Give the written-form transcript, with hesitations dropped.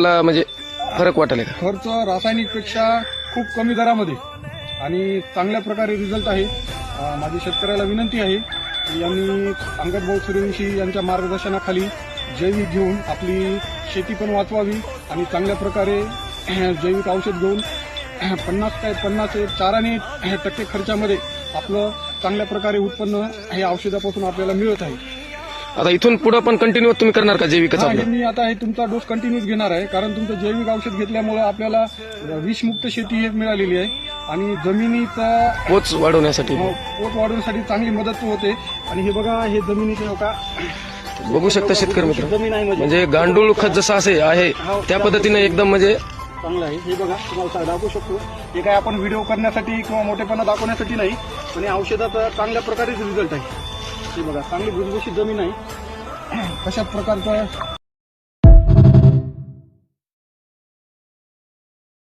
आपल्याला म्हणजे फरक वाटेल का? खर्च रासायनिकपेक्षा खूप कमी दरामध्ये आणि चांगल्या प्रकारे रिझल्ट आहे. माझी शेतकऱ्याला विनंती आहे की यांनी अंगद भाऊ सूर्यवंशी यांच्या मार्गदर्शनाखाली जैविक घेऊन आपली शेती पण वाचवावी आणि चांगल्या प्रकारे जैविक औषध घेऊन 50 आणि 4% खर्चामध्ये आपलं चांगल्या प्रकारे उत्पन्न हे औषधापासून आपल्याला मिळत आहे. आता इथून पुढे पण कंटिन्यू तुम्ही करणार का जैविकच? हे मी आता हे तुमचा डोस कंटिन्यूच घेणार आहे, कारण तुमचं जैविक औषध घेतल्यामुळे आपल्याला विषमुक्त शेती एक मिळालेली आहे आणि जमिनीचा पोच वाढवण्यासाठी पोत वाढवण्यासाठी चांगली मदत होते. आणि हे बघा, हे जमिनीचे हो का बघू शकता शेतकरी मित्र, जमीन आहे म्हणजे गांडूळ खत जसं असे आहे त्या पद्धतीने एकदम म्हणजे चांगलं आहे. हे बघा, तुम्हाला दाखवू शकतो. हे काय आपण व्हिडिओ करण्यासाठी किंवा मोठेपणा दाखवण्यासाठी नाही, पण या औषधाचा चांगल्या प्रकारे रिझल्ट आहे. हे बघा, चांगली भुसभुशीत जमीन आहे. कशा प्रकारचा